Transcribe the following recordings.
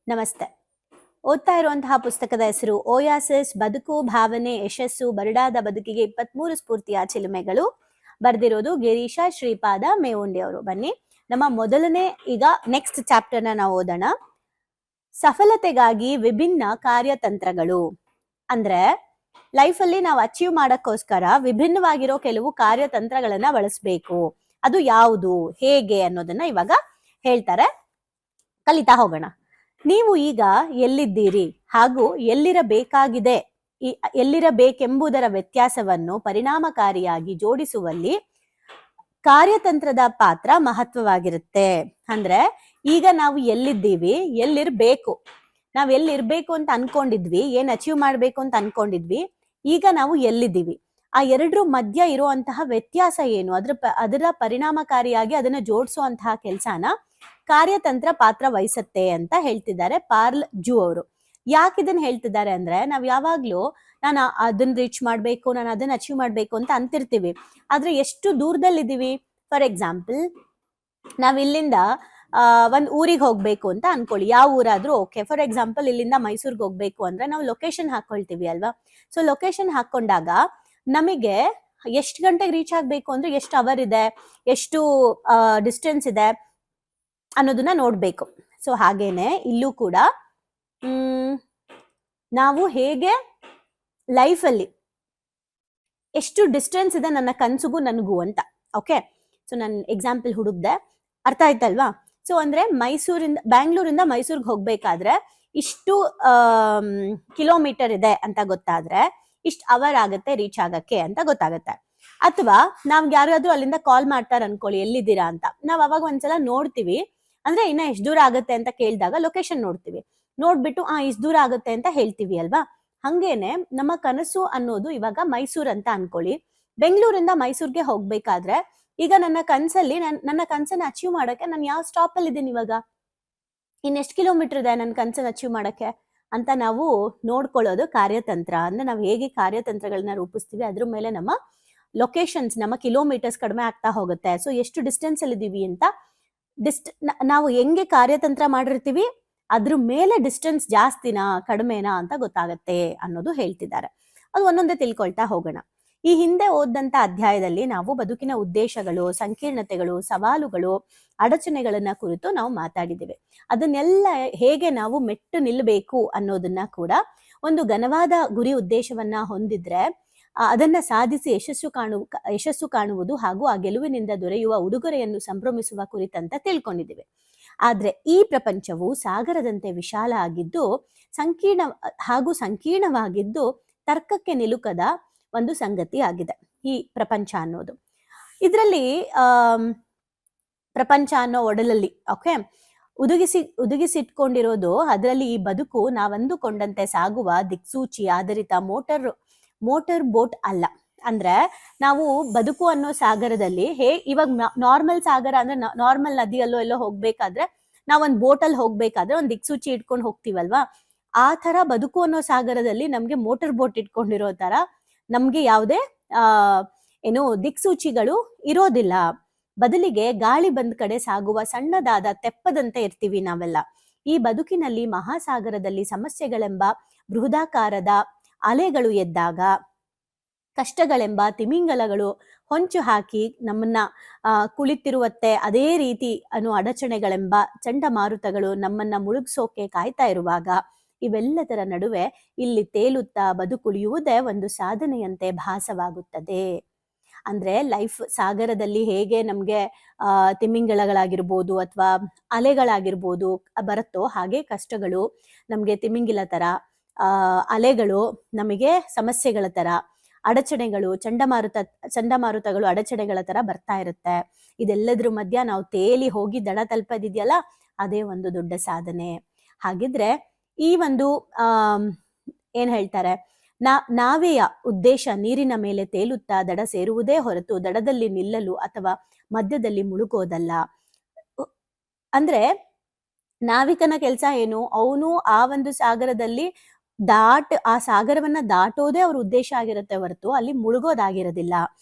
ನಮಸ್ತೆ. ಓದ್ತಾ ಇರುವಂತಹ ಪುಸ್ತಕದ ಹೆಸರು ಓಯಾಸಿಸ್ ಬದುಕು ಭಾವನೆ ಯಶಸ್ಸು ಬರಡಾದ ಬದುಕಿಗೆ 23 ಸ್ಫೂರ್ತಿಯ ಚಿಲುಮೆಗಳು. ಬರ್ದಿರೋದು ಗಿರೀಶ ಶ್ರೀಪಾದ ಮೇವುಂಡಿ ಅವರು. ಬನ್ನಿ ನಮ್ಮ ಮೊದಲನೇ ಈಗ ನೆಕ್ಸ್ಟ್ ಚಾಪ್ಟರ್ನ ನಾವು ಓದೋಣ. ಸಫಲತೆಗಾಗಿ ವಿಭಿನ್ನ ಕಾರ್ಯತಂತ್ರಗಳು. ಅಂದ್ರೆ ಲೈಫಲ್ಲಿ ನಾವು ಅಚೀವ್ ಮಾಡಕ್ಕೋಸ್ಕರ ವಿಭಿನ್ನವಾಗಿರೋ ಕೆಲವು ಕಾರ್ಯತಂತ್ರಗಳನ್ನ ಬಳಸಬೇಕು. ಅದು ಯಾವುದು ಹೇಗೆ ಅನ್ನೋದನ್ನ ಇವಾಗ ಹೇಳ್ತಾರೆ, ಕಲಿತಾ ಹೋಗೋಣ. ನೀವು ಈಗ ಎಲ್ಲಿದ್ದೀರಿ ಹಾಗೂ ಎಲ್ಲಿರಬೇಕೆಂಬುದರ ವ್ಯತ್ಯಾಸವನ್ನು ಪರಿಣಾಮಕಾರಿಯಾಗಿ ಜೋಡಿಸುವಲ್ಲಿ ಕಾರ್ಯತಂತ್ರದ ಪಾತ್ರ ಮಹತ್ವವಾಗಿರುತ್ತೆ. ಅಂದ್ರೆ ಈಗ ನಾವು ಎಲ್ಲಿದ್ದೀವಿ, ಎಲ್ಲಿರ್ಬೇಕು, ನಾವ್ ಎಲ್ಲಿರ್ಬೇಕು ಅಂತ ಅನ್ಕೊಂಡಿದ್ವಿ, ಏನ್ ಅಚೀವ್ ಮಾಡ್ಬೇಕು ಅಂತ ಅನ್ಕೊಂಡಿದ್ವಿ, ಈಗ ನಾವು ಎಲ್ಲಿದ್ದೀವಿ, ಆ ಎರಡರ ಮಧ್ಯ ಇರುವಂತಹ ವ್ಯತ್ಯಾಸ ಏನು, ಅದರ ಪರಿಣಾಮಕಾರಿಯಾಗಿ ಅದನ್ನ ಜೋಡಿಸುವಂತಹ ಕೆಲಸನ ಕಾರ್ಯತಂತ್ರ ಪಾತ್ರ ವಹಿಸುತ್ತೆ ಅಂತ ಹೇಳ್ತಿದ್ದಾರೆ ಪಾರ್ಲ್ ಜೂ ಅವರು. ಯಾಕೆ ಇದನ್ನ ಹೇಳ್ತಿದ್ದಾರೆ ಅಂದ್ರೆ, ನಾವ್ ಯಾವಾಗ್ಲೂ ನಾನು ಅದನ್ನ ರೀಚ್ ಮಾಡ್ಬೇಕು, ನಾನು ಅದನ್ನ ಅಚೀವ್ ಮಾಡ್ಬೇಕು ಅಂತ ಅಂತಿರ್ತೀವಿ. ಆದ್ರೆ ಎಷ್ಟು ದೂರದಲ್ಲಿದ್ದೀವಿ? ಫಾರ್ ಎಕ್ಸಾಂಪಲ್, ನಾವ್ ಇಲ್ಲಿಂದ ಒಂದ್ ಊರಿಗೆ ಹೋಗ್ಬೇಕು ಅಂತ ಅನ್ಕೊಳ್ಳಿ, ಯಾವ ಊರಾದ್ರೂ ಓಕೆ. ಫಾರ್ ಎಕ್ಸಾಂಪಲ್, ಇಲ್ಲಿಂದ ಮೈಸೂರ್ಗೆ ಹೋಗ್ಬೇಕು ಅಂದ್ರೆ ನಾವು ಲೊಕೇಶನ್ ಹಾಕೊಳ್ತೀವಿ ಅಲ್ವಾ. ಸೊ ಲೊಕೇಶನ್ ಹಾಕೊಂಡಾಗ ನಮಗೆ ಎಷ್ಟು ಗಂಟೆಗೆ ರೀಚ್ ಆಗ್ಬೇಕು ಅಂದ್ರೆ ಎಷ್ಟು ಅವರ್ ಇದೆ, ಎಷ್ಟು ಡಿಸ್ಟೆನ್ಸ್ ಇದೆ ಅನ್ನೋದನ್ನ ನೋಡ್ಬೇಕು. ಸೊ ಹಾಗೇನೆ ಇಲ್ಲೂ ಕೂಡ ನಾವು ಹೇಗೆ ಲೈಫಲ್ಲಿ ಎಷ್ಟು ಡಿಸ್ಟೆನ್ಸ್ ಇದೆ ನನ್ನ ಕನ್ಸುಗೂ ನನಗೂ ಅಂತ. ಓಕೆ, ಸೊ ನಾನು ಎಕ್ಸಾಂಪಲ್ ಹುಡುಕ್ದೆ, ಅರ್ಥ ಆಯ್ತಲ್ವಾ? ಸೊ ಅಂದ್ರೆ ಬ್ಯಾಂಗ್ಳೂರಿಂದ ಮೈಸೂರ್ಗೆ ಹೋಗ್ಬೇಕಾದ್ರೆ ಇಷ್ಟು ಕಿಲೋಮೀಟರ್ ಇದೆ ಅಂತ ಗೊತ್ತಾದ್ರೆ ಇಷ್ಟು ಅವರ್ ಆಗುತ್ತೆ ರೀಚ್ ಆಗಕ್ಕೆ ಅಂತ ಗೊತ್ತಾಗುತ್ತೆ. ಅಥವಾ ನಾವ್ ಯಾರಾದ್ರೂ ಅಲ್ಲಿಂದ ಕಾಲ್ ಮಾಡ್ತಾರ ಅನ್ಕೊಳ್ಳಿ, ಎಲ್ಲಿದ್ದೀರಾ ಅಂತ. ನಾವ್ ಅವಾಗ ಒಂದ್ಸಲ ನೋಡ್ತೀವಿ, ಅಂದ್ರೆ ಇನ್ನ ಎಷ್ಟು ದೂರ ಆಗುತ್ತೆ ಅಂತ ಕೇಳಿದಾಗ ಲೊಕೇಶನ್ ನೋಡ್ತೀವಿ, ನೋಡ್ಬಿಟ್ಟು ಇಷ್ಟು ದೂರ ಆಗುತ್ತೆ ಅಂತ ಹೇಳ್ತೀವಿ ಅಲ್ವಾ. ಹಂಗೇನೆ ನಮ್ಮ ಕನಸು ಅನ್ನೋದು ಇವಾಗ ಮೈಸೂರ್ ಅಂತ ಅನ್ಕೊಳ್ಳಿ. ಬೆಂಗಳೂರಿಂದ ಮೈಸೂರ್ಗೆ ಹೋಗ್ಬೇಕಾದ್ರೆ ಈಗ ನನ್ನ ಕನ್ಸಲ್ಲಿ ನನ್ನ ಕನ್ಸನ್ನ ಅಚೀವ್ ಮಾಡಕ್ಕೆ ನಾನು ಯಾವ ಸ್ಟಾಪ್ ಅಲ್ಲಿ ಇದ್ದೀನಿ, ಇವಾಗ ಇನ್ನೆಷ್ಟು ಕಿಲೋಮೀಟರ್ ಇದೆ ನನ್ನ ಕನ್ಸನ್ನ ಅಚೀವ್ ಮಾಡಕ್ಕೆ ಅಂತ ನಾವು ನೋಡ್ಕೊಳ್ಳೋದು ಕಾರ್ಯತಂತ್ರ. ಅಂದ್ರೆ ನಾವು ಹೇಗೆ ಕಾರ್ಯತಂತ್ರಗಳನ್ನ ರೂಪಿಸ್ತೀವಿ ಅದ್ರ ಮೇಲೆ ನಮ್ಮ ಲೊಕೇಶನ್ಸ್, ನಮ್ಮ ಕಿಲೋಮೀಟರ್ಸ್ ಕಡಿಮೆ ಆಗ್ತಾ ಹೋಗುತ್ತೆ. ಸೊ ಎಷ್ಟು ಡಿಸ್ಟೆನ್ಸ್ ಅಲ್ಲಿ ಇದೀವಿ ಅಂತ ನಾವು ಹೆಂಗೆ ಕಾರ್ಯತಂತ್ರ ಮಾಡಿರ್ತೀವಿ ಅದ್ರ ಮೇಲೆ ಡಿಸ್ಟೆನ್ಸ್ ಜಾಸ್ತಿನಾ ಕಡಿಮೆನಾ ಅಂತ ಗೊತ್ತಾಗತ್ತೆ ಅನ್ನೋದು ಹೇಳ್ತಿದ್ದಾರೆ. ಅದು ಒಂದೊಂದೇ ತಿಳ್ಕೊಳ್ತಾ ಹೋಗೋಣ. ಈ ಹಿಂದೆ ಓದಂತ ಅಧ್ಯಾಯದಲ್ಲಿ ನಾವು ಬದುಕಿನ ಉದ್ದೇಶಗಳು, ಸಂಕೀರ್ಣತೆಗಳು, ಸವಾಲುಗಳು, ಅಡಚಣೆಗಳನ್ನ ಕುರಿತು ನಾವು ಮಾತಾಡಿದ್ದೇವೆ. ಅದನ್ನೆಲ್ಲ ಹೇಗೆ ನಾವು ಮೆಟ್ಟು ನಿಲ್ಲಬೇಕು ಅನ್ನೋದನ್ನ ಕೂಡ, ಒಂದು ಘನವಾದ ಗುರಿ ಉದ್ದೇಶವನ್ನ ಹೊಂದಿದ್ರೆ ಅದನ್ನ ಸಾಧಿಸಿ ಯಶಸ್ಸು ಕಾಣುವುದು ಹಾಗೂ ಆ ಗೆಲುವಿನಿಂದ ದೊರೆಯುವ ಉಡುಗೊರೆಯನ್ನು ಸಂಭ್ರಮಿಸುವ ಕುರಿತಂತ ತಿಳ್ಕೊಂಡಿದ್ದೇವೆ. ಆದ್ರೆ ಈ ಪ್ರಪಂಚವು ಸಾಗರದಂತೆ ವಿಶಾಲ ಆಗಿದ್ದು ಸಂಕೀರ್ಣವಾಗಿದ್ದು ತರ್ಕಕ್ಕೆ ನಿಲುಕದ ಒಂದು ಸಂಗತಿ ಆಗಿದೆ ಈ ಪ್ರಪಂಚ ಅನ್ನೋದು. ಇದರಲ್ಲಿ ಪ್ರಪಂಚ ಅನ್ನೋ ಒಡಲಲ್ಲಿ ಓಕೆ ಉದುಗಿಸಿಟ್ಕೊಂಡಿರೋದು, ಅದರಲ್ಲಿ ಈ ಬದುಕು ನಾವಂದುಕೊಂಡಂತೆ ಸಾಗುವ ದಿಕ್ಸೂಚಿ ಆಧಾರಿತ ಮೋಟರ್ ಬೋಟ್ ಅಲ್ಲ. ಅಂದ್ರೆ ನಾವು ಬದುಕು ಅನ್ನೋ ಸಾಗರದಲ್ಲಿ ಇವಾಗ ನಾರ್ಮಲ್ ಸಾಗರ ಅಂದ್ರೆ ನಾರ್ಮಲ್ ನದಿಯಲ್ಲೋ ಎಲ್ಲೋ ಹೋಗ್ಬೇಕಾದ್ರೆ ನಾವೊಂದ್ ಬೋಟಲ್ಲಿ ಹೋಗ್ಬೇಕಾದ್ರೆ ಒಂದ್ ದಿಕ್ಸೂಚಿ ಇಟ್ಕೊಂಡು ಹೋಗ್ತೀವಲ್ವಾ, ಆ ತರ ಬದುಕು ಅನ್ನೋ ಸಾಗರದಲ್ಲಿ ನಮ್ಗೆ ಮೋಟರ್ ಬೋಟ್ ಇಟ್ಕೊಂಡಿರೋ ತರ ನಮ್ಗೆ ಯಾವುದೇ ದಿಕ್ಸೂಚಿಗಳು ಇರೋದಿಲ್ಲ. ಬದಲಿಗೆ ಗಾಳಿ ಬಂದ ಕಡೆ ಸಾಗುವ ಸಣ್ಣದಾದ ತೆಪ್ಪದಂತೆ ಇರ್ತೀವಿ ನಾವೆಲ್ಲ. ಈ ಬದುಕಿನಲ್ಲಿ ಮಹಾಸಾಗರದಲ್ಲಿ ಸಮಸ್ಯೆಗಳೆಂಬ ಬೃಹದಾಕಾರದ ಅಲೆಗಳು ಎದ್ದಾಗ ಕಷ್ಟಗಳೆಂಬ ತಿಮಿಂಗಲಗಳು ಹೊಂಚು ಹಾಕಿ ನಮ್ಮನ್ನ ಕುಳಿತಿರುವತ್ತೆ. ಅದೇ ರೀತಿ ಅಡಚಣೆಗಳೆಂಬ ಚಂಡಮಾರುತಗಳು ನಮ್ಮನ್ನ ಮುಳುಗ್ಸೋಕೆ ಕಾಯ್ತಾ ಇರುವಾಗ ಇವೆಲ್ಲದರ ನಡುವೆ ಇಲ್ಲಿ ತೇಲುತ್ತಾ ಬದುಕುಳಿಯುವುದೇ ಒಂದು ಸಾಧನೆಯಂತೆ ಭಾಸವಾಗುತ್ತದೆ. ಅಂದ್ರೆ ಲೈಫ್ ಸಾಗರದಲ್ಲಿ ಹೇಗೆ ನಮ್ಗೆ ತಿಮಿಂಗಲಗಳಾಗಿರ್ಬೋದು ಅಥವಾ ಅಲೆಗಳಾಗಿರ್ಬೋದು ಬರುತ್ತೋ, ಹಾಗೆ ಕಷ್ಟಗಳು ನಮ್ಗೆ ತಿಮಿಂಗಿಲ ತರ, ಅಲೆಗಳು ನಮಗೆ ಸಮಸ್ಯೆಗಳ ತರ, ಅಡಚಣೆಗಳು ಚಂಡಮಾರುತಗಳು ಅಡಚಣೆಗಳ ತರ ಬರ್ತಾ ಇರುತ್ತೆ. ಇದೆಲ್ಲದ್ರ ಮಧ್ಯ ನಾವು ತೇಲಿ ಹೋಗಿ ದಡ ತಲುಪದಿದೆಯಲ್ಲ, ಅದೇ ಒಂದು ದೊಡ್ಡ ಸಾಧನೆ. ಹಾಗಿದ್ರೆ ಈ ಒಂದು ಏನ್ ಹೇಳ್ತಾರೆ, ನಾವೆಯ ಉದ್ದೇಶ ನೀರಿನ ಮೇಲೆ ತೇಲುತ್ತಾ ದಡ ಸೇರುವುದೇ ಹೊರತು ದಡದಲ್ಲಿ ನಿಲ್ಲಲು ಅಥವಾ ಮಧ್ಯದಲ್ಲಿ ಮುಳುಗೋದಲ್ಲ. ಅಂದ್ರೆ ನಾವಿಕನ ಕೆಲಸ ಏನು, ಅವನು ಆ ಒಂದು ಸಾಗರದಲ್ಲಿ ಆ ಸಾಗರವನ್ನ ದಾಟೋದೇ ಅವ್ರ ಉದ್ದೇಶ ಆಗಿರುತ್ತೆ ಹೊರತು ಅಲ್ಲಿ ಮುಳುಗೋದಾಗಿರೋದಿಲ್ಲ,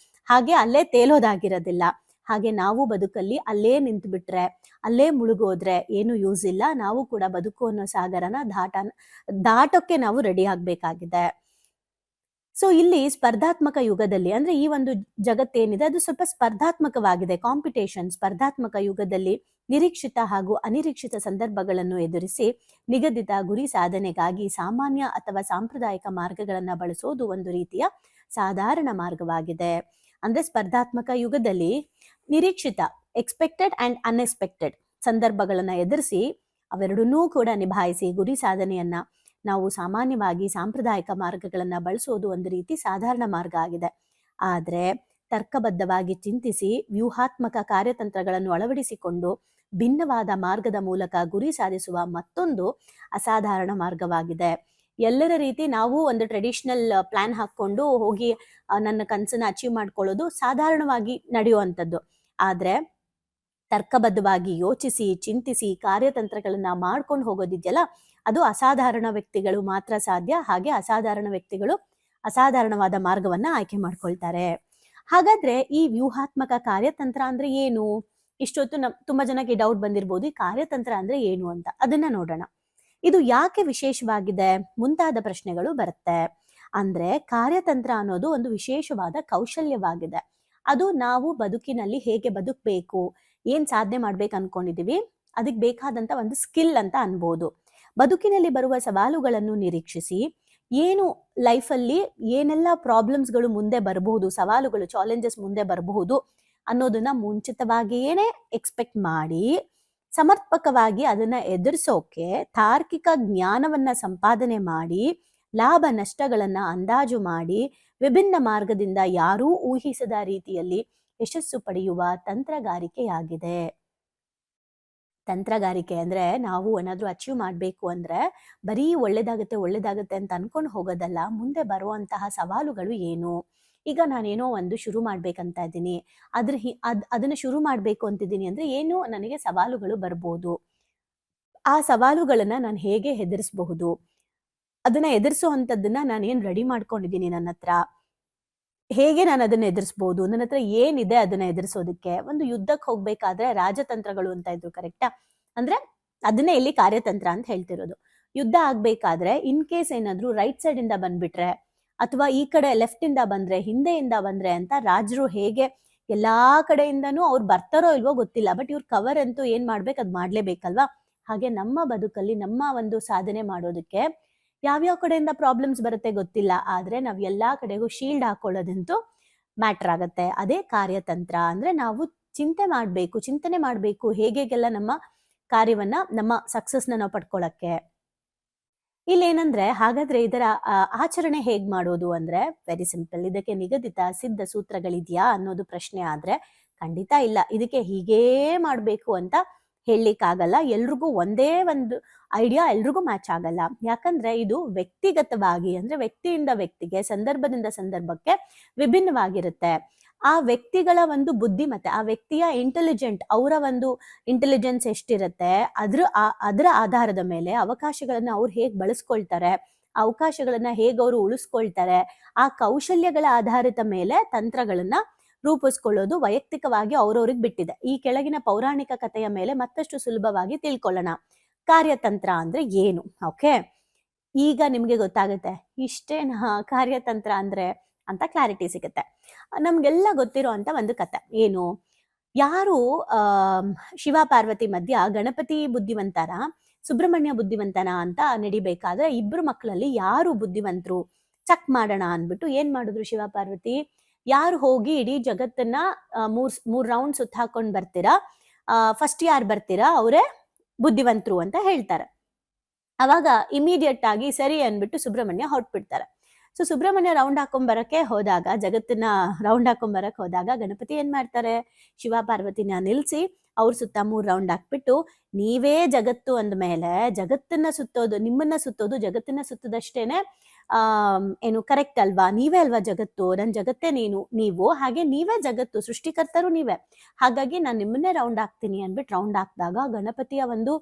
ಹಾಗೆ ಅಲ್ಲೇ ತೇಲೋದಾಗಿರೋದಿಲ್ಲ. ಹಾಗೆ ನಾವು ಬದುಕಲ್ಲಿ ಅಲ್ಲೇ ನಿಂತು ಬಿಟ್ರೆ, ಅಲ್ಲೇ ಮುಳುಗೋದ್ರೆ ಏನು ಯೂಸ್ ಇಲ್ಲ. ನಾವು ಕೂಡ ಬದುಕು ಅನ್ನೋ ಸಾಗರನ ದಾಟೋಕ್ಕೆ ನಾವು ರೆಡಿ ಆಗ್ಬೇಕಾಗಿದೆ. ಸೊ ಇಲ್ಲಿ ಸ್ಪರ್ಧಾತ್ಮಕ ಯುಗದಲ್ಲಿ, ಅಂದ್ರೆ ಈ ಒಂದು ಜಗತ್ತೇನಿದೆ ಅದು ಸ್ವಲ್ಪ ಸ್ಪರ್ಧಾತ್ಮಕವಾಗಿದೆ. ಕಾಂಪಿಟೇಷನ್, ಸ್ಪರ್ಧಾತ್ಮಕ ಯುಗದಲ್ಲಿ ನಿರೀಕ್ಷಿತ ಹಾಗೂ ಅನಿರೀಕ್ಷಿತ ಸಂದರ್ಭಗಳನ್ನು ಎದುರಿಸಿ ನಿಗದಿತ ಗುರಿ ಸಾಧನೆಗಾಗಿ ಸಾಮಾನ್ಯ ಅಥವಾ ಸಾಂಪ್ರದಾಯಿಕ ಮಾರ್ಗಗಳನ್ನ ಬಳಸೋದು ಒಂದು ರೀತಿಯ ಸಾಧಾರಣ ಮಾರ್ಗವಾಗಿದೆ. ಅಂದ್ರೆ ಸ್ಪರ್ಧಾತ್ಮಕ ಯುಗದಲ್ಲಿ ನಿರೀಕ್ಷಿತ, ಎಕ್ಸ್ಪೆಕ್ಟೆಡ್ ಅಂಡ್ ಅನ್ಎಕ್ಸ್ಪೆಕ್ಟೆಡ್ ಸಂದರ್ಭಗಳನ್ನ ಎದುರಿಸಿ ಅವೆರಡನ್ನೂ ಕೂಡ ನಿಭಾಯಿಸಿ ಗುರಿ ಸಾಧನೆಯನ್ನ ನಾವು ಸಾಮಾನ್ಯವಾಗಿ ಸಾಂಪ್ರದಾಯಿಕ ಮಾರ್ಗಗಳನ್ನ ಬಳಸೋದು ಒಂದು ರೀತಿ ಸಾಧಾರಣ ಮಾರ್ಗ ಆಗಿದೆ. ಆದ್ರೆ ತರ್ಕಬದ್ಧವಾಗಿ ಚಿಂತಿಸಿ ವ್ಯೂಹಾತ್ಮಕ ಕಾರ್ಯತಂತ್ರಗಳನ್ನು ಅಳವಡಿಸಿಕೊಂಡು ಭಿನ್ನವಾದ ಮಾರ್ಗದ ಮೂಲಕ ಗುರಿ ಸಾಧಿಸುವ ಮತ್ತೊಂದು ಅಸಾಧಾರಣ ಮಾರ್ಗವಾಗಿದೆ. ಎಲ್ಲರ ರೀತಿ ನಾವು ಒಂದು ಟ್ರೆಡಿಷನಲ್ ಪ್ಲಾನ್ ಹಾಕೊಂಡು ಹೋಗಿ ನನ್ನ ಕನಸನ್ನ ಅಚೀವ್ ಮಾಡ್ಕೊಳ್ಳೋದು ಸಾಧಾರಣವಾಗಿ ನಡೆಯುವಂಥದ್ದು. ಆದ್ರೆ ತರ್ಕಬದ್ಧವಾಗಿ ಯೋಚಿಸಿ ಚಿಂತಿಸಿ ಕಾರ್ಯತಂತ್ರಗಳನ್ನ ಮಾಡ್ಕೊಂಡು ಹೋಗೋದಿದೆಯಲ್ಲ, ಅದು ಅಸಾಧಾರಣ ವ್ಯಕ್ತಿಗಳು ಮಾತ್ರ ಸಾಧ್ಯ. ಹಾಗೆ ಅಸಾಧಾರಣ ವ್ಯಕ್ತಿಗಳು ಅಸಾಧಾರಣವಾದ ಮಾರ್ಗವನ್ನ ಆಯ್ಕೆ ಮಾಡ್ಕೊಳ್ತಾರೆ. ಹಾಗಾದ್ರೆ ಈ ವ್ಯೂಹಾತ್ಮಕ ಕಾರ್ಯತಂತ್ರ ಅಂದ್ರೆ ಏನು? ಇಷ್ಟೊತ್ತು ತುಂಬಾ ಜನಕ್ಕೆ ಡೌಟ್ ಬಂದಿರ್ಬೋದು, ಈ ಕಾರ್ಯತಂತ್ರ ಅಂದ್ರೆ ಏನು ಅಂತ. ಅದನ್ನ ನೋಡೋಣ. ಇದು ಯಾಕೆ ವಿಶೇಷವಾಗಿದೆ ಮುಂತಾದ ಪ್ರಶ್ನೆಗಳು ಬರುತ್ತೆ. ಅಂದ್ರೆ ಕಾರ್ಯತಂತ್ರ ಅನ್ನೋದು ಒಂದು ವಿಶೇಷವಾದ ಕೌಶಲ್ಯವಾಗಿದೆ. ಅದು ನಾವು ಬದುಕಿನಲ್ಲಿ ಹೇಗೆ ಬದುಕಬೇಕು, ಏನ್ ಸಾಧನೆ ಮಾಡ್ಬೇಕು ಅನ್ಕೊಂಡಿದೀವಿ, ಅದಕ್ಕೆ ಬೇಕಾದಂತ ಒಂದು ಸ್ಕಿಲ್ ಅಂತ ಅನ್ಬೋದು. ಬದುಕಿನಲ್ಲಿ ಬರುವ ಸವಾಲುಗಳನ್ನು ನಿರೀಕ್ಷಿಸಿ ಏನು ಲೈಫಲ್ಲಿ ಏನೆಲ್ಲ ಪ್ರಾಬ್ಲಮ್ಸ್ಗಳು ಮುಂದೆ ಬರಬಹುದು, ಸವಾಲುಗಳು, ಚಾಲೆಂಜಸ್ ಮುಂದೆ ಬರಬಹುದು ಅನ್ನೋದನ್ನ ಮುಂಚಿತವಾಗಿಯೇನೆ ಎಕ್ಸ್ಪೆಕ್ಟ್ ಮಾಡಿ ಸಮರ್ಪಕವಾಗಿ ಅದನ್ನ ಎದುರಿಸೋಕೆ ತಾರ್ಕಿಕ ಜ್ಞಾನವನ್ನ ಸಂಪಾದನೆ ಮಾಡಿ ಲಾಭ ನಷ್ಟಗಳನ್ನ ಅಂದಾಜು ಮಾಡಿ ವಿಭಿನ್ನ ಮಾರ್ಗದಿಂದ ಯಾರೂ ಊಹಿಸದ ರೀತಿಯಲ್ಲಿ ಯಶಸ್ಸು ಪಡೆಯುವ ತಂತ್ರಗಾರಿಕೆಯಾಗಿದೆ. ತಂತ್ರಗಾರಿಕೆ ಅಂದ್ರೆ ನಾವು ಏನಾದ್ರೂ ಅಚೀವ್ ಮಾಡ್ಬೇಕು ಅಂದ್ರೆ ಬರೀ ಒಳ್ಳೇದಾಗುತ್ತೆ ಅಂತ ಅನ್ಕೊಂಡು ಹೋಗೋದಲ್ಲ. ಮುಂದೆ ಬರುವಂತಹ ಸವಾಲುಗಳು ಏನು? ಈಗ ನಾನೇನೋ ಒಂದು ಶುರು ಮಾಡ್ಬೇಕಂತ ಇದ್ದೀನಿ, ಅದನ್ನ ಶುರು ಮಾಡ್ಬೇಕು ಅಂತಿದ್ದೀನಿ ಅಂದ್ರೆ ಏನು ನನಗೆ ಸವಾಲುಗಳು ಬರ್ಬೋದು. ಆ ಸವಾಲುಗಳನ್ನ ನಾನು ಹೇಗೆ ಎದುರಿಸಬಹುದು, ಅದನ್ನ ಎದುರಿಸುವಂತದ್ದನ್ನ ನಾನೇನ್ ರೆಡಿ ಮಾಡ್ಕೊಂಡಿದ್ದೀನಿ ನನ್ನ ಹತ್ರ, ಹೇಗೆ ನಾನು ಅದನ್ನ ಎದುರಿಸಬಹುದು, ನನ್ನ ಹತ್ರ ಏನಿದೆ ಅದನ್ನ ಎದುರಿಸೋದಕ್ಕೆ. ಒಂದು ಯುದ್ಧಕ್ಕೆ ಹೋಗ್ಬೇಕಾದ್ರೆ ರಾಜತಂತ್ರಗಳು ಅಂತ ಇದ್ರು, ಕರೆಕ್ಟಾ? ಅಂದ್ರೆ ಅದನ್ನೇ ಇಲ್ಲಿ ಕಾರ್ಯತಂತ್ರ ಅಂತ ಹೇಳ್ತಿರೋದು. ಯುದ್ಧ ಆಗ್ಬೇಕಾದ್ರೆ ಇನ್ ಕೇಸ್ ಏನಾದ್ರು ರೈಟ್ ಸೈಡ್ ಇಂದ ಬಂದ್ಬಿಟ್ರೆ ಅಥವಾ ಈ ಕಡೆ ಲೆಫ್ಟ್ ಇಂದ ಬಂದ್ರೆ, ಹಿಂದೆಯಿಂದ ಬಂದ್ರೆ ಅಂತ ರಾಜರು ಹೇಗೆ ಎಲ್ಲಾ ಕಡೆಯಿಂದನೂ ಅವ್ರು ಬರ್ತಾರೋ ಇಲ್ವೋ ಗೊತ್ತಿಲ್ಲ, ಬಟ್ ಇವ್ರ ಕವರ್ ಅಂತೂ ಏನ್ ಮಾಡ್ಬೇಕು ಅದ್ ಮಾಡ್ಲೇಬೇಕಲ್ವಾ. ಹಾಗೆ ನಮ್ಮ ಬದುಕಲ್ಲಿ ನಮ್ಮ ಒಂದು ಸಾಧನೆ ಮಾಡೋದಕ್ಕೆ ಯಾವ್ಯಾವ ಕಡೆಯಿಂದ ಪ್ರಾಬ್ಲಮ್ಸ್ ಬರುತ್ತೆ ಗೊತ್ತಿಲ್ಲ, ಆದ್ರೆ ನಾವ್ ಎಲ್ಲಾ ಕಡೆಗೂ ಶೀಲ್ಡ್ ಹಾಕೊಳ್ಳೋದಂತೂ ಮ್ಯಾಟರ್ ಆಗತ್ತೆ. ಅದೇ ಕಾರ್ಯತಂತ್ರ. ಅಂದ್ರೆ ನಾವು ಚಿಂತನೆ ಮಾಡ್ಬೇಕು ಹೇಗೆಲ್ಲ ನಮ್ಮ ಕಾರ್ಯವನ್ನ, ನಮ್ಮ ಸಕ್ಸಸ್ನ ನಾವು ಪಡ್ಕೊಳಕ್ಕೆ. ಇಲ್ಲೇನಂದ್ರೆ ಹಾಗಾದ್ರೆ ಇದರ ಆಚರಣೆ ಹೇಗ್ ಮಾಡೋದು ಅಂದ್ರೆ ವೆರಿ ಸಿಂಪಲ್. ಇದಕ್ಕೆ ನಿಗದಿತ ಸಿದ್ಧ ಸೂತ್ರಗಳಿದ್ಯಾ ಅನ್ನೋದು ಪ್ರಶ್ನೆ ಆದ್ರೆ ಖಂಡಿತ ಇಲ್ಲ. ಇದಕ್ಕೆ ಹೀಗೇ ಮಾಡ್ಬೇಕು ಅಂತ ಹೇಳಲಿಕ್ಕಾಗಲ್ಲ. ಎಲ್ರಿಗೂ ಒಂದೇ ಒಂದು ಐಡಿಯಾ ಎಲ್ರಿಗೂ ಮ್ಯಾಚ್ ಆಗಲ್ಲ. ಯಾಕಂದ್ರೆ ಇದು ವ್ಯಕ್ತಿಗತವಾಗಿ, ಅಂದ್ರೆ ವ್ಯಕ್ತಿಯಿಂದ ವ್ಯಕ್ತಿಗೆ, ಸಂದರ್ಭದಿಂದ ಸಂದರ್ಭಕ್ಕೆ ವಿಭಿನ್ನವಾಗಿರುತ್ತೆ. ಆ ವ್ಯಕ್ತಿಗಳ ಒಂದು ಬುದ್ಧಿಮತ್ತೆ, ಆ ವ್ಯಕ್ತಿಯ ಅವರ ಒಂದು ಇಂಟೆಲಿಜೆನ್ಸ್ ಎಷ್ಟಿರುತ್ತೆ, ಅದರ ಆಧಾರದ ಮೇಲೆ ಅವಕಾಶಗಳನ್ನ ಅವ್ರು ಹೇಗ್ ಬಳಸ್ಕೊಳ್ತಾರೆ, ಅವಕಾಶಗಳನ್ನ ಹೇಗ್ ಅವರು ಉಳಿಸ್ಕೊಳ್ತಾರೆ, ಆ ಕೌಶಲ್ಯಗಳ ಆಧಾರಿತ ಮೇಲೆ ತಂತ್ರಗಳನ್ನ ರೂಪಿಸ್ಕೊಳ್ಳೋದು ವೈಯಕ್ತಿಕವಾಗಿ ಅವ್ರವ್ರಿಗೆ ಬಿಟ್ಟಿದೆ. ಈ ಕೆಳಗಿನ ಪೌರಾಣಿಕ ಕಥೆಯ ಮೇಲೆ ಮತ್ತಷ್ಟು ಸುಲಭವಾಗಿ ತಿಳ್ಕೊಳ್ಳೋಣ. ಕಾರ್ಯತಂತ್ರ ಅಂದ್ರೆ ಏನು? ಓಕೆ, ಈಗ ನಿಮ್ಗೆ ಗೊತ್ತಾಗುತ್ತೆ ಇಷ್ಟೇನಾ ಕಾರ್ಯತಂತ್ರ ಅಂದ್ರೆ ಅಂತ ಕ್ಲಾರಿಟಿ ಸಿಗುತ್ತೆ. ನಮ್ಗೆಲ್ಲ ಗೊತ್ತಿರೋ ಅಂತ ಒಂದು ಕಥೆ ಏನು, ಯಾರು ಶಿವ ಪಾರ್ವತಿ ಮಧ್ಯ ಗಣಪತಿ ಬುದ್ಧಿವಂತನ ಸುಬ್ರಹ್ಮಣ್ಯ ಬುದ್ಧಿವಂತನ ಅಂತ ನಡಿಬೇಕಾದ್ರೆ ಇಬ್ರು ಮಕ್ಕಳಲ್ಲಿ ಯಾರು ಬುದ್ಧಿವಂತರು ಚೆಕ್ ಮಾಡೋಣ ಅಂದ್ಬಿಟ್ಟು ಏನ್ ಮಾಡಿದ್ರು ಶಿವ ಪಾರ್ವತಿ, ಯಾರು ಹೋಗಿ ಇಡೀ ಜಗತ್ತನ್ನ ಮೂರ್ ರೌಂಡ್ ಸುತ್ತ ಹಾಕೊಂಡ್ ಬರ್ತೀರಾ, ಫಸ್ಟ್ ಯಾರು ಬರ್ತೀರಾ ಅವರೇ ಬುದ್ಧಿವಂತರು ಅಂತ ಹೇಳ್ತಾರೆ. ಅವಾಗ ಇಮಿಡಿಯೇಟ್ ಆಗಿ ಸರಿ ಅನ್ಬಿಟ್ಟು ಸುಬ್ರಹ್ಮಣ್ಯ ಹೊರಟ್ಬಿಡ್ತಾರೆ. ಸೊ ಸುಬ್ರಹ್ಮಣ್ಯ ರೌಂಡ್ ಹಾಕೊಂಡ್ಬರಕ್ಕೆ ಹೋದಾಗ, ಜಗತ್ತನ್ನ ರೌಂಡ್ ಹಾಕೊಂಡ್ಬರಕ್ ಹೋದಾಗ ಗಣಪತಿ ಏನ್ ಮಾಡ್ತಾರೆ, ಶಿವ ಪಾರ್ವತಿನ ನಿಲ್ಸಿ ಅವ್ರ ಸುತ್ತ 3 ರೌಂಡ್ ಹಾಕ್ಬಿಟ್ಟು ನೀವೇ ಜಗತ್ತು ಅಂದ್ಮೇಲೆ ಜಗತ್ತನ್ನ ಸುತ್ತೋದು, ನಿಮ್ಮನ್ನ ಸುತ್ತೋದು, ಜಗತ್ತನ್ನ ಸುತ್ತದಷ್ಟೇನೆ ಏನು ಕರೆಕ್ಟ್ ಅಲ್ವಾ, ನೀವೇ ಅಲ್ವಾ ಜಗತ್ತು, ನನ್ ಜಗತ್ತೇ ನೀವು, ಹಾಗೆ ನೀವೇ ಜಗತ್ತು, ಸೃಷ್ಟಿಕರ್ತರು ನೀವೇ, ಹಾಗಾಗಿ ನಾನು ನಿಮ್ಮನ್ನೇ ರೌಂಡ್ ಹಾಕ್ತೀನಿ ಅನ್ಬಿಟ್ಟು ರೌಂಡ್ ಹಾಕಿದಾಗ ಗಣಪತಿಯ ಒಂದು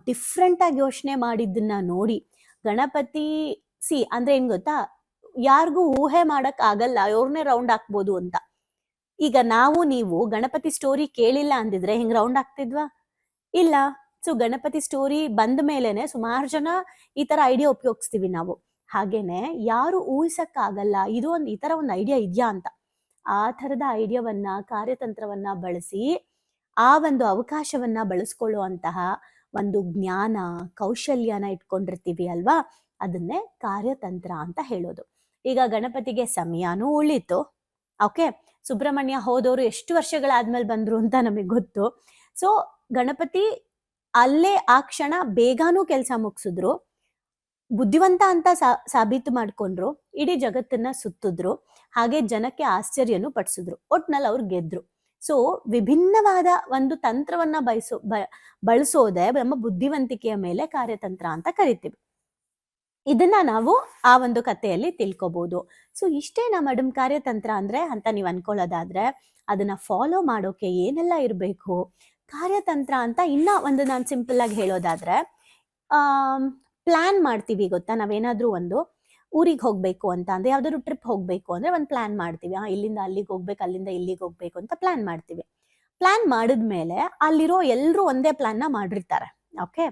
ಡಿಫ್ರೆಂಟ್ ಆಗಿ ಯೋಚನೆ ಮಾಡಿದ್ದನ್ನ ನೋಡಿ ಗಣಪತಿ ಅಂದ್ರೆ ಏನ್ ಗೊತ್ತಾ, ಯಾರಿಗೂ ಊಹೆ ಮಾಡಕ್ ಆಗಲ್ಲ ಅವ್ರನ್ನೇ ರೌಂಡ್ ಹಾಕ್ಬೋದು ಅಂತ. ಈಗ ನಾವು ನೀವು ಗಣಪತಿ ಸ್ಟೋರಿ ಕೇಳಿಲ್ಲ ಅಂದಿದ್ರೆ ಹಿಂಗ್ ರೌಂಡ್ ಆಗ್ತಿದ್ವಾ? ಇಲ್ಲ. ಸೊ ಗಣಪತಿ ಸ್ಟೋರಿ ಬಂದ ಮೇಲೆನೆ ಸುಮಾರು ಜನ ಈ ತರ ಐಡಿಯಾ ಉಪಯೋಗಿಸ್ತೀವಿ ನಾವು. ಹಾಗೇನೆ ಯಾರು ಊಹಿಸಕ್ಕಾಗಲ್ಲ ಇದು ಈ ತರ ಒಂದು ಐಡಿಯಾ ಇದ್ಯಾ ಅಂತ. ಆ ಥರದ ಐಡಿಯಾವನ್ನ, ಕಾರ್ಯತಂತ್ರವನ್ನ ಬಳಸಿ ಆ ಒಂದು ಅವಕಾಶವನ್ನ ಬಳಸ್ಕೊಳ್ಳುವಂತಹ ಒಂದು ಜ್ಞಾನ, ಕೌಶಲ್ಯನ ಇಟ್ಕೊಂಡಿರ್ತೀವಿ ಅಲ್ವಾ? ಅದನ್ನೇ ಕಾರ್ಯತಂತ್ರ ಅಂತ ಹೇಳೋದು. ಈಗ ಗಣಪತಿಗೆ ಸಮಯಾನೂ ಉಳಿತು. ಓಕೆ, ಸುಬ್ರಹ್ಮಣ್ಯ ಹೋದವರು ಎಷ್ಟು ವರ್ಷಗಳಾದ್ಮೇಲೆ ಬಂದ್ರು ಅಂತ ನಮಗೆ ಗೊತ್ತು. ಸೊ ಗಣಪತಿ ಅಲ್ಲೇ ಆ ಕ್ಷಣ ಬೇಗಾನೂ ಕೆಲಸ ಮುಗಿಸಿದ್ರು, ಬುದ್ಧಿವಂತ ಅಂತ ಸಾಬೀತು ಮಾಡ್ಕೊಂಡ್ರು, ಇಡೀ ಜಗತ್ತನ್ನ ಸುತ್ತಿದ್ರು, ಹಾಗೆ ಜನಕ್ಕೆ ಆಶ್ಚರ್ಯನೂ ಪಡಿಸಿದ್ರು. ಒಟ್ನಲ್ಲಿ ಅವ್ರು ಗೆದ್ರು. ಸೊ ವಿಭಿನ್ನವಾದ ಒಂದು ತಂತ್ರವನ್ನ ಬಳಸೋದೆ ನಮ್ಮ ಬುದ್ಧಿವಂತಿಕೆಯ ಮೇಲೆ ಕಾರ್ಯತಂತ್ರ ಅಂತ ಕರಿತೀವಿ. ಇದನ್ನ ನಾವು ಆ ಒಂದು ಕಥೆಯಲ್ಲಿ ತಿಳ್ಕೊಬಹುದು. ಸೊ ಇಷ್ಟೇನಾ ಮೇಡಮ್ ಕಾರ್ಯತಂತ್ರ ಅಂದ್ರೆ ಅಂತ ನೀವು ಅನ್ಕೊಳ್ಳೋದಾದ್ರೆ, ಅದನ್ನ ಫಾಲೋ ಮಾಡೋಕೆ ಏನೆಲ್ಲ ಇರಬೇಕು ಕಾರ್ಯತಂತ್ರ ಅಂತ ಇನ್ನ ಒಂದು ನಾನು ಸಿಂಪಲ್ ಆಗಿ ಹೇಳೋದಾದ್ರೆ, ಪ್ಲಾನ್ ಮಾಡ್ತೀವಿ ಗೊತ್ತಾ? ನಾವೇನಾದ್ರೂ ಒಂದು ಊರಿಗೆ ಹೋಗ್ಬೇಕು ಅಂತ ಅಂದ್ರೆ, ಯಾವ್ದಾದ್ರು ಟ್ರಿಪ್ ಹೋಗ್ಬೇಕು ಅಂದ್ರೆ ಒಂದು ಪ್ಲಾನ್ ಮಾಡ್ತೀವಿ. ಇಲ್ಲಿಂದ ಅಲ್ಲಿಗೆ ಹೋಗ್ಬೇಕು, ಅಲ್ಲಿಂದ ಇಲ್ಲಿಗೆ ಹೋಗ್ಬೇಕು ಅಂತ ಪ್ಲಾನ್ ಮಾಡ್ತೀವಿ. ಪ್ಲಾನ್ ಮಾಡಿದ್ಮೇಲೆ ಅಲ್ಲಿರೋ ಎಲ್ರು ಒಂದೇ ಪ್ಲಾನ್ ನ ಮಾಡಿರ್ತಾರೆ. ಓಕೆ,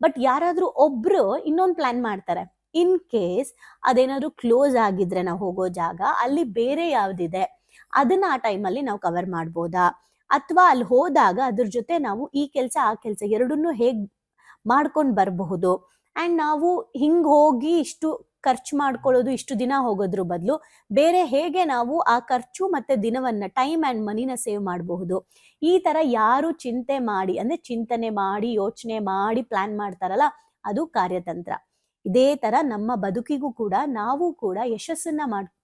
ಬಟ್ ಯಾರಾದ್ರೂ ಒಬ್ರು ಇನ್ನೊಂದು ಪ್ಲಾನ್ ಮಾಡ್ತಾರೆ. ಇನ್ ಕೇಸ್ ಅದೇನಾದ್ರು ಕ್ಲೋಸ್ ಆಗಿದ್ರೆ ನಾವು ಹೋಗೋ ಜಾಗ ಅಲ್ಲಿ ಬೇರೆ ಯಾವ್ದಿದೆ ಅದನ್ನ ಆ ಟೈಮಲ್ಲಿ ನಾವು ಕವರ್ ಮಾಡ್ಬೋದಾ, ಅಥವಾ ಅಲ್ಲಿ ಹೋದಾಗ ಅದ್ರ ಜೊತೆ ನಾವು ಈ ಕೆಲಸ ಆ ಕೆಲಸ ಎರಡನ್ನೂ ಹೇಗ್ ಮಾಡ್ಕೊಂಡು ಬರಬಹುದು. ಅಂಡ್ ನಾವು ಹಿಂಗ್ ಹೋಗಿ ಇಷ್ಟು ಖರ್ಚು ಮಾಡ್ಕೊಳ್ಳೋದು, ಇಷ್ಟು ದಿನ ಹೋಗೋದ್ರ ಬದಲು ಬೇರೆ ಹೇಗೆ ನಾವು ಆ ಖರ್ಚು ಮತ್ತೆ ದಿನವನ್ನ, ಟೈಮ್ ಅಂಡ್ ಮನಿನ ಸೇವ್ ಮಾಡಬಹುದು. ಈ ತರ ಯಾರು ಚಿಂತೆ ಮಾಡಿ, ಅಂದ್ರೆ ಚಿಂತನೆ ಮಾಡಿ, ಯೋಚನೆ ಮಾಡಿ ಪ್ಲಾನ್ ಮಾಡ್ತಾರಲ್ಲ, ಅದು ಕಾರ್ಯತಂತ್ರ. ಇದೇ ತರ ನಮ್ಮ ಬದುಕಿಗೂ ಕೂಡ ನಾವು ಕೂಡ ಯಶಸ್ಸನ್ನ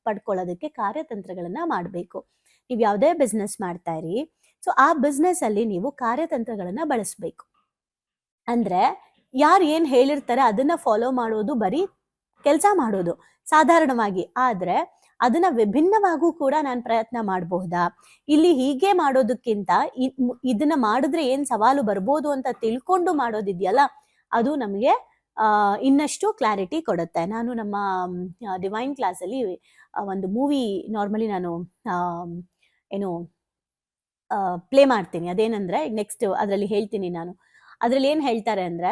ಪಡ್ಕೊಳ್ಳೋದಕ್ಕೆ ಕಾರ್ಯತಂತ್ರಗಳನ್ನ ಮಾಡಬೇಕು. ನೀವು ಯಾವುದೇ ಬಿಸ್ನೆಸ್ ಮಾಡ್ತಾ ಇರಿ, ಸೊ ಆ ಬಿಸ್ನೆಸ್ ಅಲ್ಲಿ ನೀವು ಕಾರ್ಯತಂತ್ರಗಳನ್ನ ಬಳಸ್ಬೇಕು. ಅಂದ್ರೆ ಯಾರು ಏನ್ ಹೇಳಿರ್ತಾರೆ ಅದನ್ನ ಫಾಲೋ ಮಾಡೋದು ಬರೀ ಕೆಲಸ ಮಾಡೋದು ಸಾಧಾರಣವಾಗಿ. ಆದ್ರೆ ಅದನ್ನ ವಿಭಿನ್ನವಾಗೂ ಕೂಡ ನಾನು ಪ್ರಯತ್ನ ಮಾಡಬಹುದಾ, ಇಲ್ಲಿ ಹೀಗೆ ಮಾಡೋದಕ್ಕಿಂತ ಇದನ್ನ ಮಾಡಿದ್ರೆ ಏನ್ ಸವಾಲು ಬರ್ಬೋದು ಅಂತ ತಿಳ್ಕೊಂಡು ಮಾಡೋದಿದೆಯಲ್ಲ, ಅದು ನಮಗೆ ಇನ್ನಷ್ಟು ಕ್ಲಾರಿಟಿ ಕೊಡುತ್ತೆ. ನಾನು ನಮ್ಮ ಡಿವೈನ್ ಕ್ಲಾಸಲ್ಲಿ ಒಂದು ಮೂವಿ ನಾರ್ಮಲಿ ನಾನು ಏನು ಪ್ಲೇ ಮಾಡ್ತೀನಿ. ಅದೇನಂದ್ರೆ ನೆಕ್ಸ್ಟ್ ಅದರಲ್ಲಿ ಹೇಳ್ತೀನಿ ನಾನು. ಅದ್ರಲ್ಲಿ ಏನ್ ಹೇಳ್ತಾರೆ ಅಂದ್ರೆ,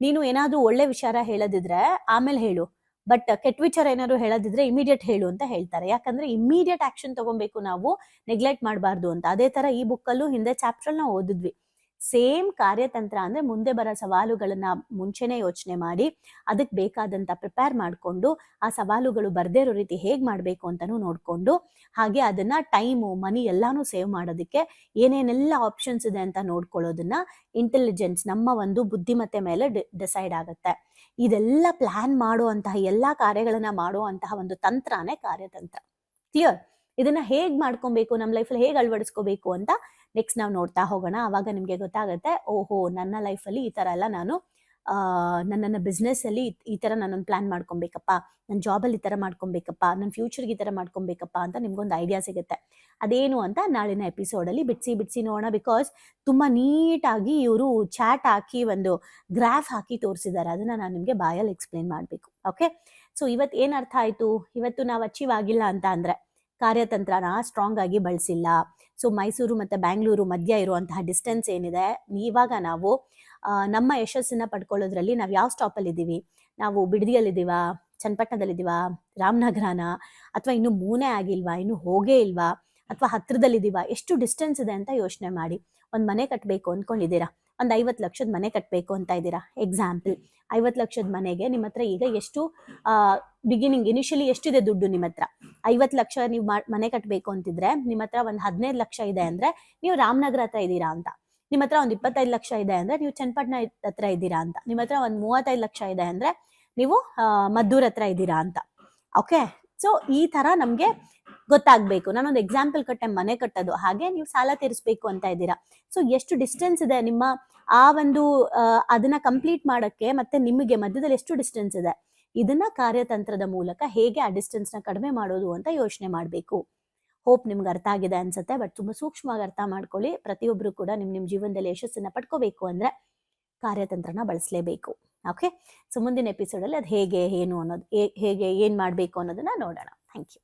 ನೀನು ಏನಾದ್ರೂ ಒಳ್ಳೆ ವಿಚಾರ ಹೇಳದಿದ್ರೆ ಆಮೇಲೆ ಹೇಳು, ಬಟ್ ಕೆಟ್ಟ ವಿಚಾರ ಏನಾದ್ರು ಹೇಳದಿದ್ರೆ ಇಮಿಡಿಯೇಟ್ ಹೇಳು ಅಂತ ಹೇಳ್ತಾರೆ. ಯಾಕಂದ್ರೆ ಇಮಿಡಿಯೇಟ್ ಆಕ್ಷನ್ ತಗೊಬೇಕು, ನಾವು ನೆಗ್ಲೆಕ್ಟ್ ಮಾಡಬಾರ್ದು ಅಂತ. ಅದೇ ತರ ಈ ಬುಕ್ಕಲ್ಲೂ ಹಿಂದೆ ಚಾಪ್ಟರ್ ನಾವು ಓದಿದ್ವಿ. ಸೇಮ್ ಕಾರ್ಯತಂತ್ರ ಅಂದ್ರೆ ಮುಂದೆ ಬರೋ ಸವಾಲುಗಳನ್ನ ಮುಂಚೆನೆ ಯೋಚನೆ ಮಾಡಿ ಅದಕ್ಕೆ ಬೇಕಾದಂತ ಪ್ರಿಪೇರ್ ಮಾಡ್ಕೊಂಡು, ಆ ಸವಾಲುಗಳು ಬರ್ದೇ ಇರೋ ರೀತಿ ಹೇಗ್ ಮಾಡ್ಬೇಕು ಅಂತಾನು ನೋಡ್ಕೊಂಡು, ಹಾಗೆ ಅದನ್ನ ಟೈಮು ಮನಿ ಎಲ್ಲಾನು ಸೇವ್ ಮಾಡೋದಕ್ಕೆ ಏನೇನೆಲ್ಲ ಆಪ್ಷನ್ಸ್ ಇದೆ ಅಂತ ನೋಡ್ಕೊಳ್ಳೋದನ್ನ ಇಂಟೆಲಿಜೆನ್ಸ್, ನಮ್ಮ ಒಂದು ಬುದ್ಧಿಮತ್ತೆ ಮೇಲೆ ಡಿಸೈಡ್ ಆಗುತ್ತೆ. ಇದೆಲ್ಲ ಪ್ಲಾನ್ ಮಾಡುವಂತಹ ಎಲ್ಲಾ ಕಾರ್ಯಗಳನ್ನ ಮಾಡುವಂತಹ ಒಂದು ತಂತ್ರನೇ ಕಾರ್ಯತಂತ್ರ. ಕ್ಲಿಯರ್? ಇದನ್ನ ಹೇಗ್ ಮಾಡ್ಕೊಬೇಕು, ನಮ್ಮ ಲೈಫಲ್ಲಿ ಹೇಗ್ ಅಳವಡಿಸ್ಕೋಬೇಕು ಅಂತ ನೆಕ್ಸ್ಟ್ ನಾವು ನೋಡ್ತಾ ಹೋಗೋಣ. ಅವಾಗ ನಿಮ್ಗೆ ಗೊತ್ತಾಗುತ್ತೆ, ಓಹೋ ನನ್ನ ಲೈಫಲ್ಲಿ ಈ ತರ ಎಲ್ಲ ನಾನು ನನ್ನ ಬಿಸ್ನೆಸ್ ಅಲ್ಲಿ ಈ ತರ ನಾನೊಂದು ಪ್ಲಾನ್ ಮಾಡ್ಕೊಬೇಕಪ್ಪ, ನನ್ನ ಜಾಬಲ್ಲಿ ಈ ತರ ಮಾಡ್ಕೊಬೇಕಪ್ಪ, ನನ್ನ ಫ್ಯೂಚರ್ಗೆ ಈ ತರ ಮಾಡ್ಕೊಬೇಕಪ್ಪ ಅಂತ ನಿಮ್ಗೊಂದು ಐಡಿಯಾ ಸಿಗುತ್ತೆ. ಅದೇನು ಅಂತ ನಾಳಿನ ಎಪಿಸೋಡಲ್ಲಿ ಬಿಡಿಸಿ ನೋಡೋಣ. ಬಿಕಾಸ್ ತುಂಬಾ ನೀಟಾಗಿ ಇವರು ಚಾಟ್ ಹಾಕಿ ಒಂದು ಗ್ರಾಫ್ ಹಾಕಿ ತೋರಿಸಿದ್ದಾರೆ. ಅದನ್ನ ನಾನು ನಿಮ್ಗೆ ಬಾಯಲ್ಲಿ ಎಕ್ಸ್ಪ್ಲೇನ್ ಮಾಡ್ಬೇಕು. ಓಕೆ, ಸೊ ಇವತ್ತು ಏನ್ ಅರ್ಥ ಆಯ್ತು? ಇವತ್ತು ನಾವು ಅಚೀವ್ ಆಗಿಲ್ಲ ಅಂತ ಅಂದ್ರೆ ಕಾರ್ಯತಂತ್ರನ ಸ್ಟ್ರಾಂಗ್ ಆಗಿ ಬಳಸಿಲ್ಲ. ಸೊ ಮೈಸೂರು ಮತ್ತೆ ಬ್ಯಾಂಗ್ಳೂರು ಮಧ್ಯ ಇರುವಂತಹ ಡಿಸ್ಟೆನ್ಸ್ ಏನಿದೆ, ಇವಾಗ ನಾವು ನಮ್ಮ ಯಶಸ್ಸನ್ನ ಪಡ್ಕೊಳ್ಳೋದ್ರಲ್ಲಿ ನಾವು ಯಾವ ಸ್ಟಾಪಲ್ಲಿ ಇದ್ದೀವಿ? ನಾವು ಬಿಡದಿಯಲ್ಲಿದ್ದೀವಾ, ಚನ್ನಪಟ್ಟಣದಲ್ಲಿದ್ದೀವಾ, ರಾಮನಗರನ, ಅಥವಾ ಇನ್ನು ಮೂನೇ ಆಗಿಲ್ವಾ, ಇನ್ನು ಹೋಗೇ ಇಲ್ವಾ, ಅಥವಾ ಹತ್ರದಲ್ಲಿದ್ದೀವಾ, ಎಷ್ಟು ಡಿಸ್ಟೆನ್ಸ್ ಇದೆ ಅಂತ ಯೋಚನೆ ಮಾಡಿ. ಒಂದು ಮನೆ ಕಟ್ಟಬೇಕು ಅಂದ್ಕೊಂಡಿದ್ದೀರಾ, ಒಂದು 50 ಲಕ್ಷದ ಮನೆ ಕಟ್ಟಬೇಕು ಅಂತ ಇದ್ದೀರಾ. ಎಕ್ಸಾಂಪಲ್, 50 ಲಕ್ಷದ ಮನೆಗೆ ನಿಮ್ಮ ಹತ್ರ ಈಗ ಎಷ್ಟು ಬಿಗಿನಿಂಗ್ ಇನಿಷಿಯಲಿ ಎಷ್ಟಿದೆ ದುಡ್ಡು ನಿಮ್ಮ ಹತ್ರ? 50 ಲಕ್ಷ ನೀವು ಮನೆ ಕಟ್ಟಬೇಕು ಅಂತಿದ್ರೆ ನಿಮ್ಮ ಹತ್ರ ಒಂದು 15 ಲಕ್ಷ ಇದೆ ಅಂದ್ರೆ ನೀವು ರಾಮನಗರ ಹತ್ರ ಇದ್ದೀರಾ ಅಂತ. ನಿಮ್ಮ ಹತ್ರ ಒಂದು 25 ಲಕ್ಷ ಇದೆ ಅಂದ್ರೆ ನೀವು ಚನ್ನಪಟ್ಟಣ ಹತ್ರ ಇದ್ದೀರಾ ಅಂತ. ನಿಮ್ಮ ಹತ್ರ ಒಂದು 35 ಲಕ್ಷ ಇದೆ ಅಂದ್ರೆ ನೀವು ಮದ್ದೂರ್ ಹತ್ರ ಇದ್ದೀರಾ ಅಂತ. ಓಕೆ, ಸೊ ಈ ತರ ನಮ್ಗೆ ಗೊತ್ತಾಗ್ಬೇಕು. ನಾನೊಂದು ಎಕ್ಸಾಂಪಲ್ ಕೊಟ್ಟೆ, ಮನೆ ಕಟ್ಟೋದು. ಹಾಗೆ ನೀವು ಸಾಲ ತೀರಿಸ್ಬೇಕು ಅಂತ ಇದ್ದೀರಾ. ಸೊ ಎಷ್ಟು ಡಿಸ್ಟೆನ್ಸ್ ಇದೆ ನಿಮ್ಮ ಆ ಒಂದು ಅದನ್ನ ಕಂಪ್ಲೀಟ್ ಮಾಡಕ್ಕೆ, ಮತ್ತೆ ನಿಮಗೆ ಮಧ್ಯದಲ್ಲಿ ಎಷ್ಟು ಡಿಸ್ಟೆನ್ಸ್ ಇದೆ, ಇದನ್ನ ಕಾರ್ಯತಂತ್ರದ ಮೂಲಕ ಹೇಗೆ ಆ ಡಿಸ್ಟೆನ್ಸ್ ನ ಕಡಿಮೆ ಮಾಡೋದು ಅಂತ ಯೋಚನೆ ಮಾಡಬೇಕು. ಹೋಪ್ ನಿಮ್ಗೆ ಅರ್ಥ ಆಗಿದೆ ಅನ್ಸುತ್ತೆ. ಬಟ್ ತುಂಬಾ ಸೂಕ್ಷ್ಮವಾಗಿ ಅರ್ಥ ಮಾಡ್ಕೊಳ್ಳಿ. ಪ್ರತಿಯೊಬ್ರು ಕೂಡ ನಿಮ್ ಜೀವನದಲ್ಲಿ ಯಶಸ್ಸನ್ನ ಪಡ್ಕೋಬೇಕು ಅಂದ್ರೆ ಕಾರ್ಯತಂತ್ರನ ಬಳಸಲೇಬೇಕು. ಓಕೆ, ಸೊ ಮುಂದಿನ ಎಪಿಸೋಡ್ ಅಲ್ಲಿ ಅದು ಹೇಗೆ ಏನು ಅನ್ನೋದು, ಹೇಗೆ ಏನ್ ಮಾಡ್ಬೇಕು ಅನ್ನೋದನ್ನ ನೋಡೋಣ. Thank you.